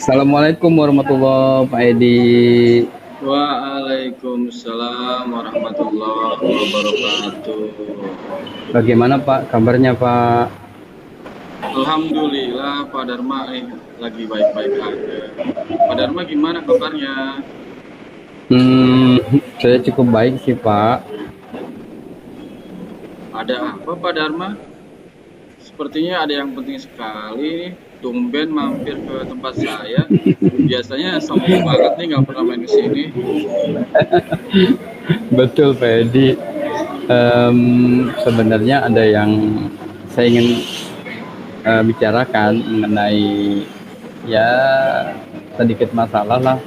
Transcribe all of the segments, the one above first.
Assalamualaikum warahmatullahi Pak Edi. Waalaikumsalam warahmatullahi wabarakatuh. Bagaimana Pak kabarnya Pak? Alhamdulillah Pak Dharma lagi baik-baik aja. Pak Dharma gimana kabarnya? Hmm, saya cukup baik sih Pak. Ada apa Pak Dharma? Sepertinya ada yang penting sekali nih. Tumben mampir ke tempat saya. Biasanya sombong banget nih nggak pernah main ke sini. Betul Pak Edi. Sebenarnya ada yang saya ingin bicarakan mengenai ya sedikit masalah lah.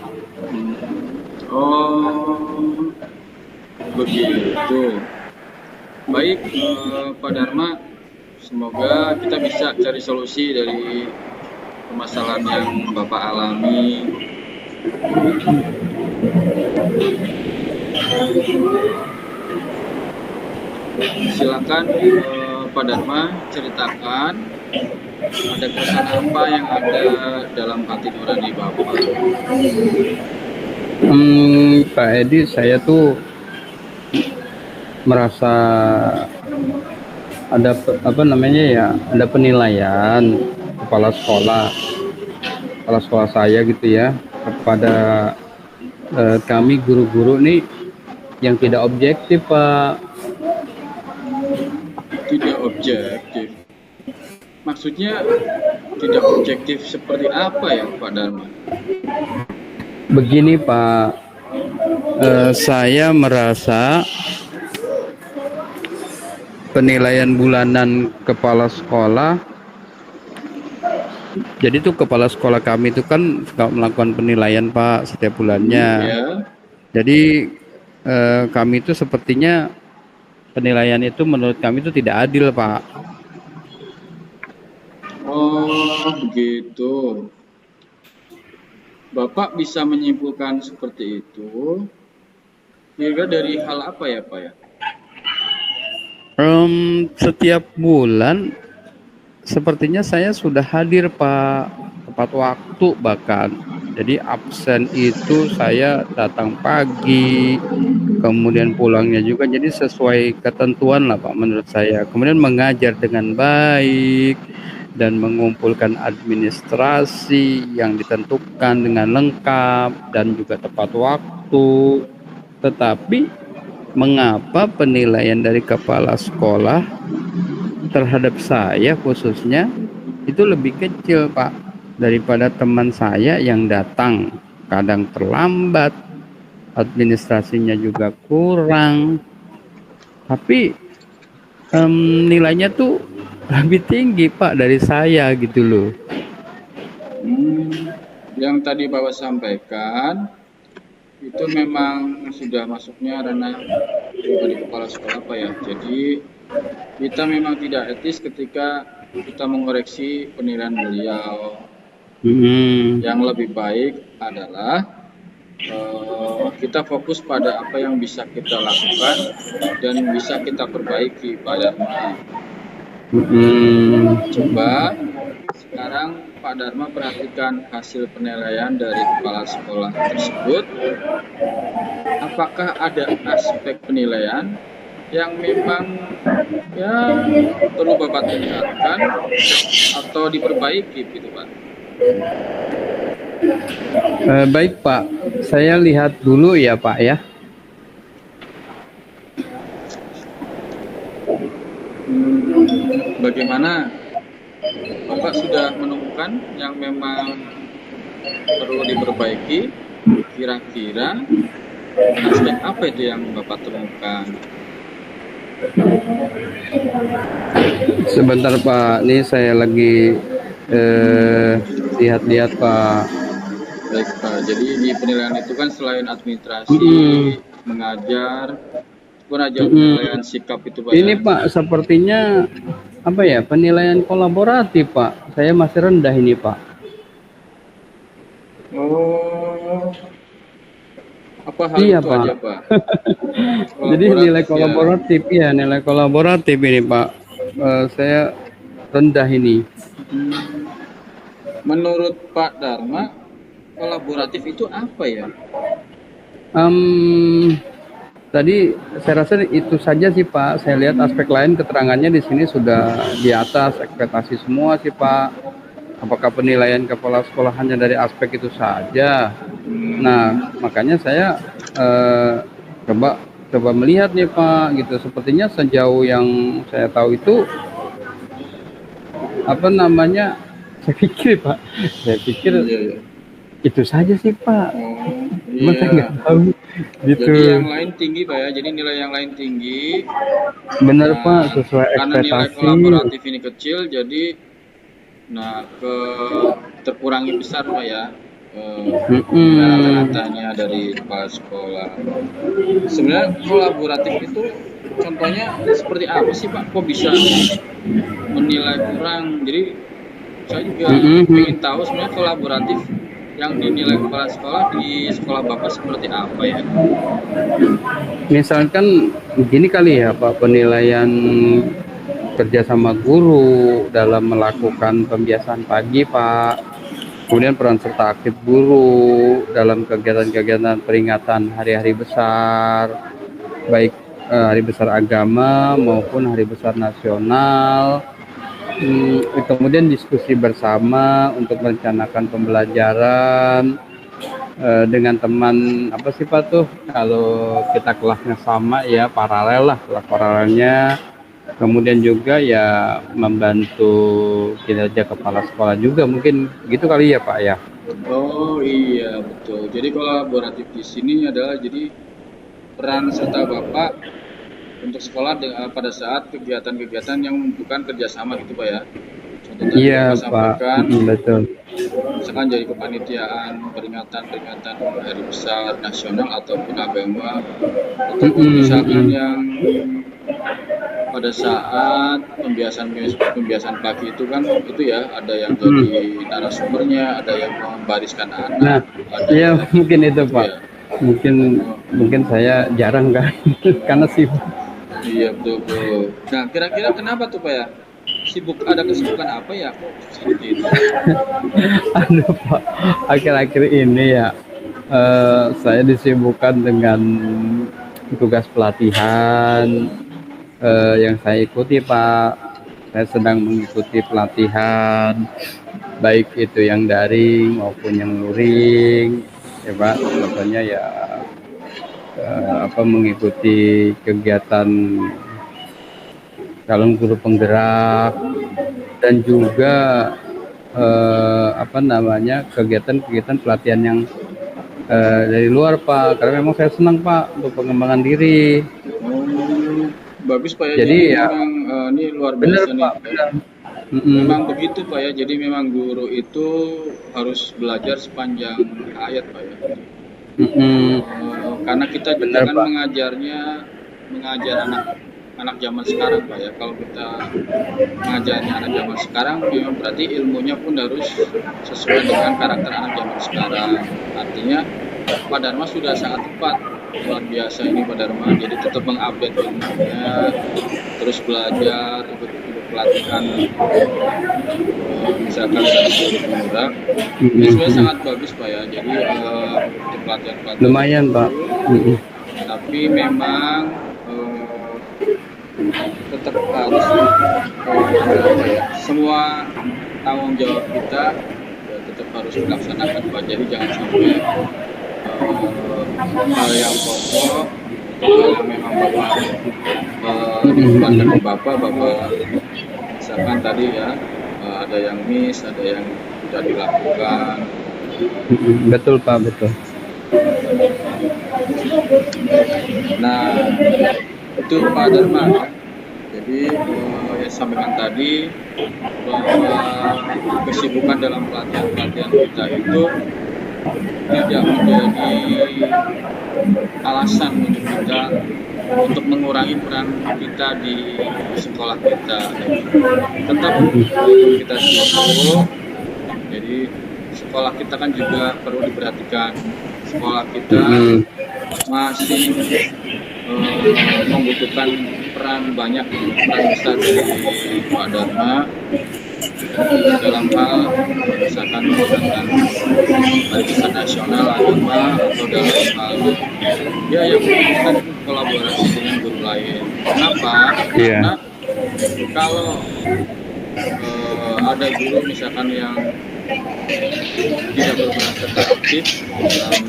Oh, begitu. Baik, Pak Dharma. Semoga kita bisa cari solusi dari permasalahan yang Bapak alami. Silakan Pak Dharma ceritakan ada kesan apa yang ada dalam hati nurani Bapak. Pak Edi, saya tuh merasa ada apa namanya ya, ada penilaian kepala sekolah saya gitu ya kepada kami guru-guru nih yang tidak objektif Pak. Tidak objektif. Maksudnya tidak objektif seperti apa ya Pak Dharma? Begini Pak, saya merasa penilaian bulanan kepala sekolah, jadi tuh kepala sekolah kami itu kan suka melakukan penilaian Pak setiap bulannya. Ya. Jadi kami itu sepertinya penilaian itu menurut kami itu tidak adil Pak. Oh begitu. Bapak bisa menyimpulkan seperti itu kira dari hal apa ya Pak ya? Setiap bulan sepertinya saya sudah hadir Pak, tepat waktu bahkan. Jadi absen itu saya datang pagi, kemudian pulangnya juga jadi sesuai ketentuan lah Pak menurut saya. Kemudian mengajar dengan baik dan mengumpulkan administrasi yang ditentukan dengan lengkap dan juga tepat waktu. Tetapi mengapa penilaian dari kepala sekolah terhadap saya khususnya itu lebih kecil Pak daripada teman saya yang datang kadang terlambat, administrasinya juga kurang, tapi nilainya tuh lebih tinggi Pak dari saya gitu loh. Yang tadi Bapak sampaikan itu memang sudah masuknya ranah pribadi kepala sekolah Pak ya. Jadi kita memang tidak etis ketika kita mengoreksi penilaian beliau. Yang lebih baik adalah kita fokus pada apa yang bisa kita lakukan dan bisa kita perbaiki Pak Dharma. Coba sekarang Pak Dharma perhatikan hasil penilaian dari kepala sekolah tersebut. Apakah ada aspek penilaian yang memang ya perlu Bapak tingkatkan atau diperbaiki gitu Pak? Baik Pak, saya lihat dulu ya Pak ya. Bagaimana Bapak sudah menemukan yang memang perlu diperbaiki? Kira-kira aspek apa itu yang Bapak temukan? Sebentar Pak, ini saya lagi lihat-lihat Pak. Baik Pak, jadi di penilaian itu kan selain administrasi, mengajar, pun aja penilaian sikap itu Pak. Ini Pak, sepertinya apa ya, penilaian kolaboratif Pak. Saya masih rendah ini Pak. Oh, apa hal iya itu Pak. aja Pak? Jadi nilai kolaboratif ya, nilai kolaboratif ini Pak. Saya rendah ini. Menurut Pak Dharma, kolaboratif itu apa ya? Em, Tadi saya rasa itu saja sih Pak. Saya lihat aspek lain keterangannya di sini sudah di atas ekspektasi semua sih Pak. Apakah penilaian kepala sekolah hanya dari aspek itu saja? Nah, makanya saya eh, coba coba melihat nih Pak, gitu. Sepertinya sejauh yang saya tahu itu apa namanya? Saya pikir Pak, saya pikir Iya, iya. itu saja sih Pak. Oh, Cuma saya nggak iya. tahu gitu. Jadi yang lain tinggi Pak ya. Jadi nilai yang lain tinggi. Benar Pak, Nah, sesuai karena nilai ekspektasi. kolaboratif ini kecil, jadi terkurangi besar Pak ya nilai Mm-mm. rata-ratanya dari kepala sekolah. Sebenarnya kolaboratif itu contohnya seperti apa sih Pak? Kok bisa menilai kurang? Jadi saya juga Mm-mm. ingin tahu sebenarnya kolaboratif yang dinilai kepala sekolah di sekolah Bapak seperti apa ya? Misalkan gini kali ya Pak, penilaian kerja sama guru dalam melakukan pembiasaan pagi Pak, kemudian peran serta aktif guru dalam kegiatan-kegiatan peringatan hari-hari besar, baik hari besar agama maupun hari besar nasional. Kemudian diskusi bersama untuk merencanakan pembelajaran dengan teman, apa sih Pak tuh, kalau kita kelasnya sama ya paralel lah, kelas paralelnya. Kemudian juga ya membantu kinerja kepala sekolah juga, mungkin gitu kali ya Pak ya. Oh iya betul. Jadi kolaboratif di sini adalah jadi peran serta Bapak untuk sekolah pada saat kegiatan-kegiatan yang membutuhkan kerjasama gitu Pak ya. Contoh tadi Iya Bapak Pak. sampaikan, Betul. misalkan jadi kepanitiaan peringatan-peringatan hari besar nasional ataupun agama, ataupun misalkan yang pada saat pembiasaan pagi itu kan itu ya ada yang jadi narasumbernya, ada yang membariskan Nah, anak, ada ya yang mungkin itu gitu Pak. ya. Mungkin Oh, mungkin saya jarang kan, karena sibuk. iya betul betul. Nah kira-kira kenapa tuh Pak ya? Ada kesibukan apa ya kok seperti itu? Aduh Pak, akhir-akhir ini ya saya disibukkan dengan tugas pelatihan yang saya ikuti Pak. Saya sedang mengikuti pelatihan, baik itu yang daring maupun yang luring, ya Pak. Contohnya ya mengikuti kegiatan calon guru penggerak, dan juga kegiatan-kegiatan pelatihan yang dari luar Pak, karena memang saya senang Pak untuk pengembangan diri. Oh, bagus Pak ya. Jadi Jadi ya memang ini luar benar biasa nih. Pak, benar. Memang begitu Pak ya. Jadi memang guru itu harus belajar sepanjang hayat Pak ya. Karena kita juga Benar kan Pak. mengajar anak zaman sekarang Pak ya. Kalau kita mengajarnya anak zaman sekarang, memang berarti ilmunya pun harus sesuai dengan karakter anak zaman sekarang. Artinya Pak Dharma sudah sangat tepat, luar biasa ini Pak Dharma. Jadi tetap mengupdate ilmunya, terus belajar, ikut pelatihan, misalkan dari guru penggerak. Ini sebenarnya sangat bagus Pak ya. Jadi untuk pelatihan-pelatihan Lumayan itu, Pak. tapi memang tetap harus semua tanggung jawab kita ya, tetap harus dilaksanakan Pak. Jadi jangan sampai hal yang pokok, hal yang memang Bapak bebankan ke Bapak misalkan tadi ya ada yang miss, ada yang tidak dilakukan. Betul Pak, betul. Nah itu Pak Dharma ya. Jadi yang sampaikan tadi bahwa kesibukan dalam pelatihan-pelatihan kita itu tidak menjadi alasan untuk kita untuk mengurangi peran kita di sekolah kita. Tetap walaupun kita sibuk, jadi sekolah kita kan juga perlu diperhatikan. Sekolah kita masih membutuhkan peran besar dari Pak Dharma dalam hal misalkan merayakan hari besar nasional agama atau dalam hal ya yang membutuhkan kolaborasi dengan guru lain. Kenapa? Iya. Karena kalau ada guru misalkan yang tidak berperan serta aktif dalam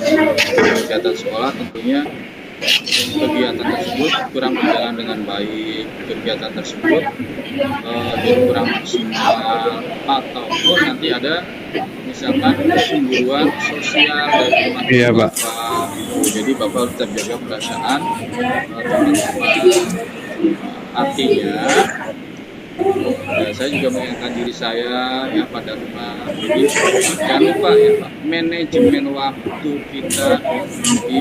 kegiatan sekolah, tentunya kegiatan tersebut kurang berjalan dengan baik, kegiatan tersebut jadi kurang maksimal, ataupun nanti ada misalkan cemburuan sosial dari teman-teman Iya, Pak. Bapak. Jadi Bapak harus tetap jaga perasaan teman-teman. Artinya saya juga mengingatkan diri saya ya pada rumah. Jadi jangan lupa ya Pak, manajemen waktu kita. Jadi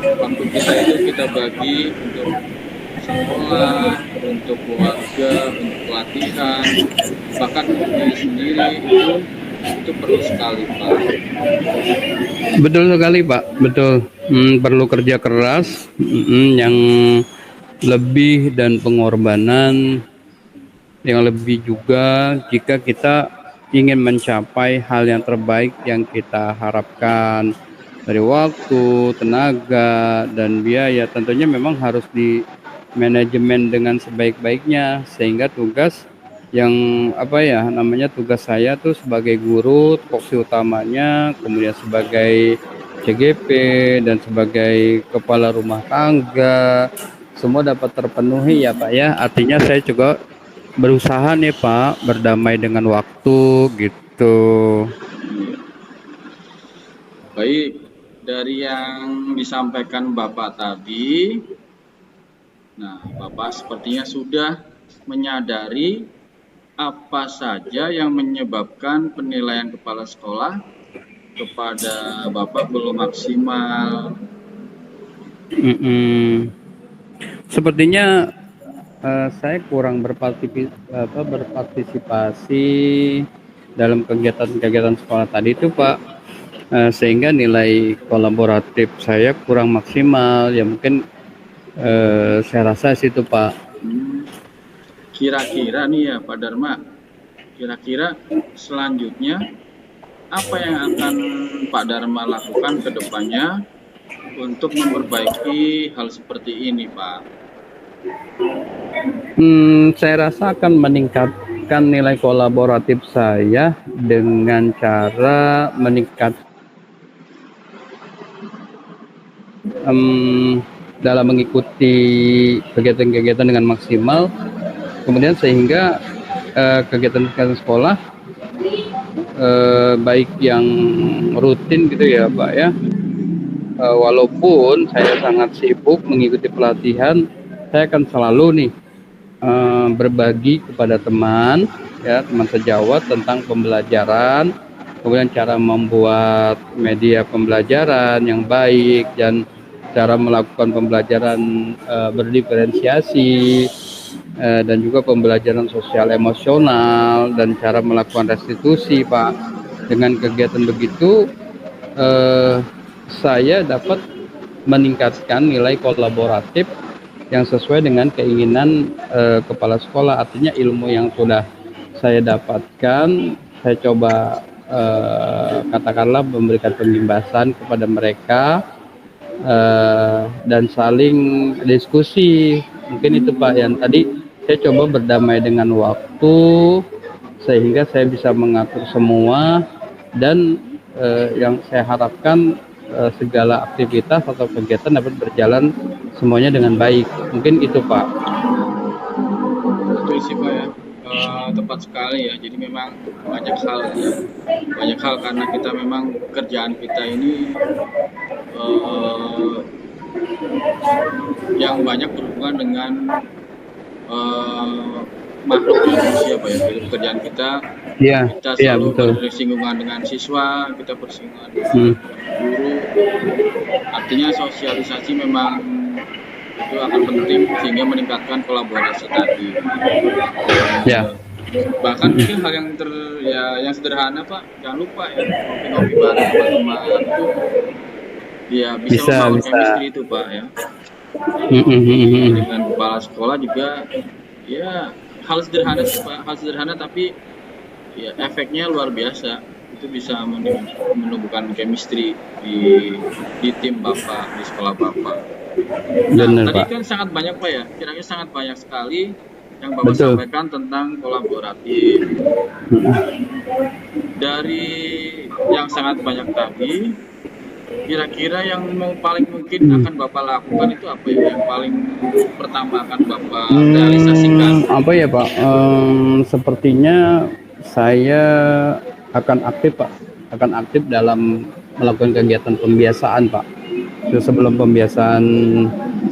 waktu kita itu kita bagi untuk sekolah, untuk keluarga, untuk pelatihan, bahkan untuk diri sendiri itu perlu sekali Pak. Betul sekali Pak, betul. Perlu kerja keras, yang lebih dan pengorbanan yang lebih juga jika kita ingin mencapai hal yang terbaik yang kita harapkan dari waktu, tenaga, dan biaya. Tentunya memang harus di manajemen dengan sebaik-baiknya sehingga tugas yang tugas saya tuh sebagai guru tupoksi utamanya, kemudian sebagai CGP dan sebagai kepala rumah tangga semua dapat terpenuhi ya Pak ya. Artinya saya juga berusaha nih Pak berdamai dengan waktu gitu. Baik, dari yang disampaikan Bapak tadi, nah Bapak sepertinya sudah menyadari apa saja yang menyebabkan penilaian kepala sekolah kepada Bapak belum maksimal. Sepertinya saya kurang berpartisipasi dalam kegiatan-kegiatan sekolah tadi itu Pak, sehingga nilai kolaboratif saya kurang maksimal ya, mungkin saya rasa situ Pak. Kira-kira nih ya Pak Dharma, kira-kira selanjutnya apa yang akan Pak Dharma lakukan ke depannya untuk memperbaiki hal seperti ini Pak? Saya rasa akan meningkatkan nilai kolaboratif saya dengan cara dalam mengikuti kegiatan-kegiatan dengan maksimal, kemudian sehingga kegiatan-kegiatan sekolah baik yang rutin gitu ya Pak ya, walaupun saya sangat sibuk mengikuti pelatihan, saya akan selalu nih berbagi kepada teman sejawat tentang pembelajaran, kemudian cara membuat media pembelajaran yang baik dan cara melakukan pembelajaran berdiferensiasi, dan juga pembelajaran sosial emosional dan cara melakukan restitusi Pak. Dengan kegiatan begitu saya dapat meningkatkan nilai kolaboratif yang sesuai dengan keinginan kepala sekolah. Artinya ilmu yang sudah saya dapatkan, saya coba katakanlah memberikan pembimbingan kepada mereka, dan saling diskusi. Mungkin itu Pak yang tadi saya coba berdamai dengan waktu sehingga saya bisa mengatur semua, dan yang saya harapkan segala aktivitas atau kegiatan dapat berjalan semuanya dengan baik. Mungkin itu Pak. Betul sih Pak ya, tepat sekali ya. Jadi memang banyak hal karena kita memang kerjaan kita ini yang banyak berhubungan dengan makhluk manusia Pak ya. Jadi pekerjaan kita kita selalu bersinggungan dengan siswa, kita bersinggungan dengan guru. Artinya sosialisasi memang itu akan penting sehingga meningkatkan kolaborasi tadi. Bahkan mungkin hal yang sederhana Pak, jangan lupa ya ngopi-ngopi bareng teman-teman itu ya bisa membangun chemistry itu Pak ya. Dengan kepala sekolah juga ya hal sederhana sih Pak, hal sederhana tapi ya efeknya luar biasa. Itu bisa menumbuhkan chemistry di tim Bapak, di sekolah Bapak. Nah, Bener tadi Pak. kan sangat banyak Pak ya, kiranya sangat banyak sekali yang Bapak Betul. sampaikan tentang kolaboratif. Dari yang sangat banyak tadi, kira-kira yang paling mungkin akan Bapak lakukan itu apa ya? Yang paling pertama akan Bapak realisasikan? Apa ya Pak? Sepertinya saya akan aktif Pak, akan aktif dalam melakukan kegiatan pembiasaan Pak. Itu sebelum pembiasaan,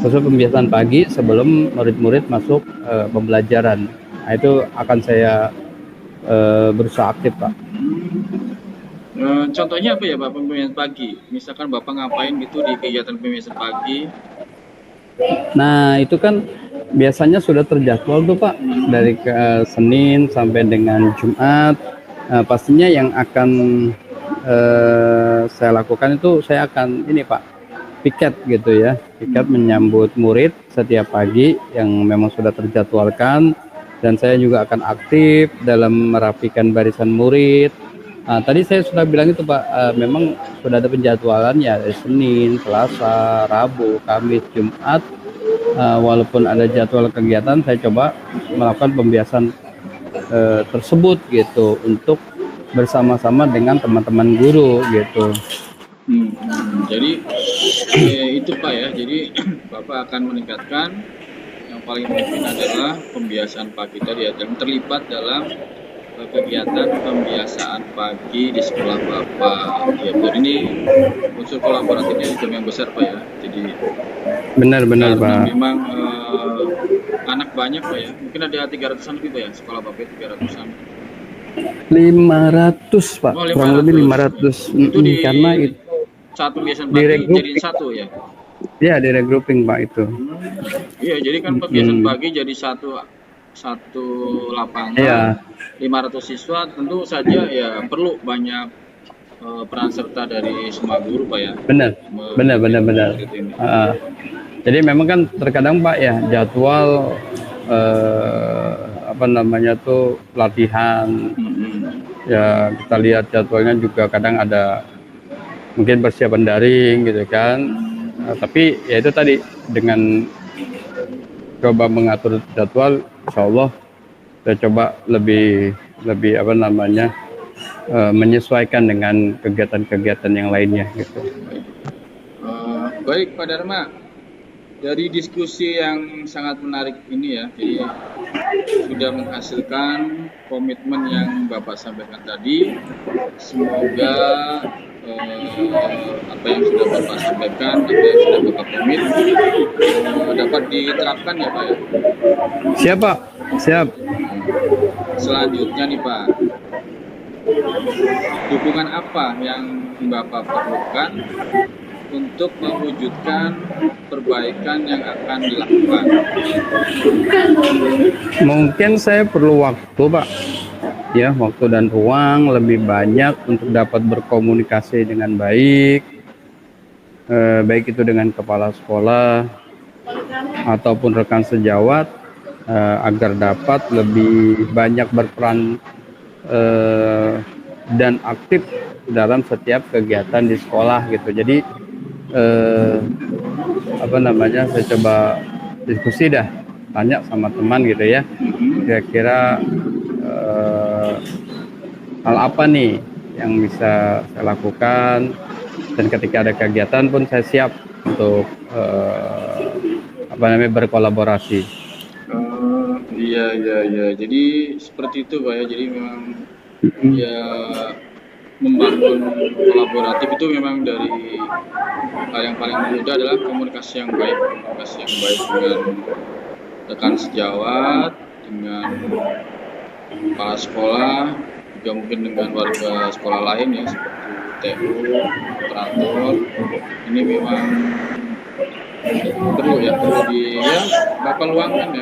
khusus pembiasaan pagi sebelum murid-murid masuk pembelajaran. Nah, itu akan saya berusaha aktif Pak. Contohnya apa ya Pak, pembimbingan pagi? Misalkan Bapak ngapain gitu di kegiatan pembimbingan pagi? Nah, itu kan biasanya sudah terjadwal tuh Pak, dari ke Senin sampai dengan Jumat. Pastinya yang akan saya lakukan itu saya akan ini Pak, piket gitu ya, piket menyambut murid setiap pagi yang memang sudah terjadwalkan, dan saya juga akan aktif dalam merapikan barisan murid. Tadi saya sudah bilang itu Pak, memang sudah ada penjadwalan ya, dari Senin, Selasa, Rabu, Kamis, Jumat. Walaupun ada jadwal kegiatan, saya coba melakukan pembiasan tersebut gitu, untuk bersama-sama dengan teman-teman guru gitu. Jadi itu Pak ya, jadi Bapak akan meningkatkan, yang paling mungkin adalah pembiasaan pagi tadi ya, dan terlibat dalam kegiatan pembiasaan pagi di sekolah Bapak. Ya betul, ini unsur kolaboratifnya juga yang besar Pak ya. Jadi Benar-benar karena Pak. memang anak banyak Pak ya, mungkin ada 300-an lebih Pak ya, sekolah Bapak 300-an. 500 Pak, Oh, kurang lebih 500. Itu di Karena itu satu pembiasaan di pagi regrouping, jadiin satu ya. ya di regrouping Pak itu. Iya, jadi kan pembiasaan pagi jadi satu lapangan, Iya, 500 siswa, tentu saja ya perlu banyak peran serta dari semua guru Pak ya. benar, benar. Jadi memang kan terkadang Pak ya, jadwal apa namanya tuh latihan, ya kita lihat jadwalnya juga kadang ada mungkin persiapan daring gitu kan. Tapi ya itu tadi, dengan coba mengatur jadwal, insya Allah saya coba lebih apa namanya, menyesuaikan dengan kegiatan-kegiatan yang lainnya gitu. Baik Pak Dharma, dari diskusi yang sangat menarik ini ya, jadi sudah menghasilkan komitmen yang Bapak sampaikan tadi. Semoga apa yang sudah Bapak sampaikan, apa yang sudah Bapak komit dapat diterapkan ya Pak ya. Siap Pak, siap. Selanjutnya nih Pak, dukungan apa yang Bapak perlukan untuk mewujudkan perbaikan yang akan dilakukan? Mungkin saya perlu waktu Pak, ya, waktu dan ruang lebih banyak untuk dapat berkomunikasi dengan baik, baik itu dengan kepala sekolah ataupun rekan sejawat, agar dapat lebih banyak berperan dan aktif dalam setiap kegiatan di sekolah gitu. Jadi apa namanya, saya coba diskusi dah, tanya sama teman gitu ya, kira-kira hal apa nih yang bisa saya lakukan, dan ketika ada kegiatan pun saya siap untuk apa namanya, berkolaborasi. Iya. Jadi seperti itu Pak ya. Jadi memang ya membangun kolaboratif itu memang dari hal yang paling mudah adalah komunikasi yang baik dengan rekan sejawat, dengan kepala sekolah, juga mungkin dengan warga sekolah lain ya, seperti TU, operator. Ini memang perlu di Bapak luangkan.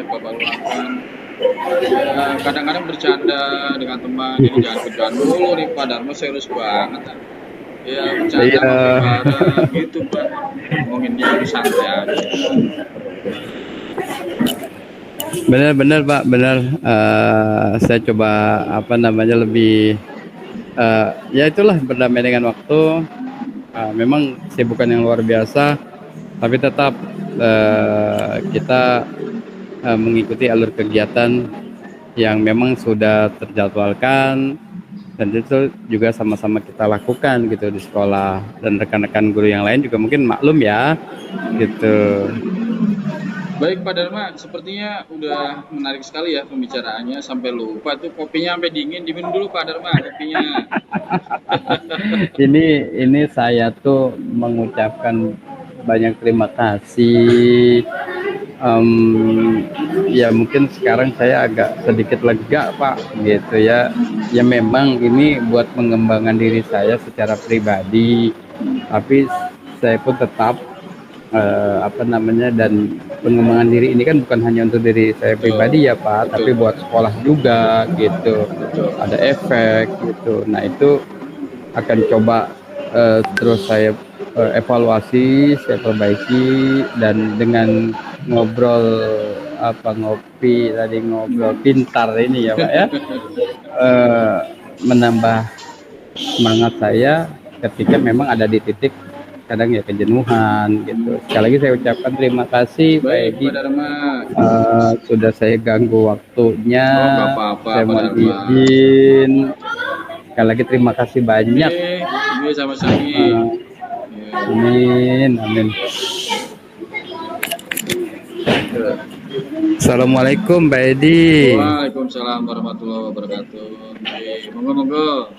Kadang-kadang bercanda dengan teman, jadi jangan bercanda dulu nih Pak Dharma, serius banget ya, bercanda bareng gitu Pak, ngomongin yang santai aja. Benar-benar Pak, benar. Saya coba apa namanya lebih ya itulah berdamai dengan waktu. Memang kesibukan yang luar biasa, tapi tetap kita mengikuti alur kegiatan yang memang sudah terjadwalkan, dan itu juga sama-sama kita lakukan gitu di sekolah, dan rekan-rekan guru yang lain juga mungkin maklum ya gitu. Baik Pak Dharma, sepertinya udah menarik sekali ya pembicaraannya sampai lupa tuh kopinya sampai dingin. Diminum dulu Pak Dharma kopinya. ini saya tuh mengucapkan banyak terima kasih. Ya mungkin sekarang saya agak sedikit lega Pak gitu ya. Ya memang ini buat mengembangkan diri saya secara pribadi, tapi saya pun tetap apa namanya, dan pengembangan diri ini kan bukan hanya untuk diri saya pribadi ya Pak, tapi Betul. buat sekolah juga gitu. Betul. Ada efek gitu. Nah itu akan coba terus saya evaluasi, saya perbaiki, dan dengan ngobrol ngopi tadi, ngobrol pintar ini ya Pak ya, menambah semangat saya ketika memang ada di titik kadang ya kejenuhan gitu. Sekali lagi saya ucapkan terima kasih Pak Baik Edi, Pak Dharma. sudah saya ganggu waktunya, Oh nggak apa-apa saya Pak mohon Dharma. izin. Sekali lagi terima kasih banyak. Iya sama-sama. Amin, amin. Assalamualaikum Mbak Edi. Waalaikumsalam warahmatullahi wabarakatuh. Monggo-monggo.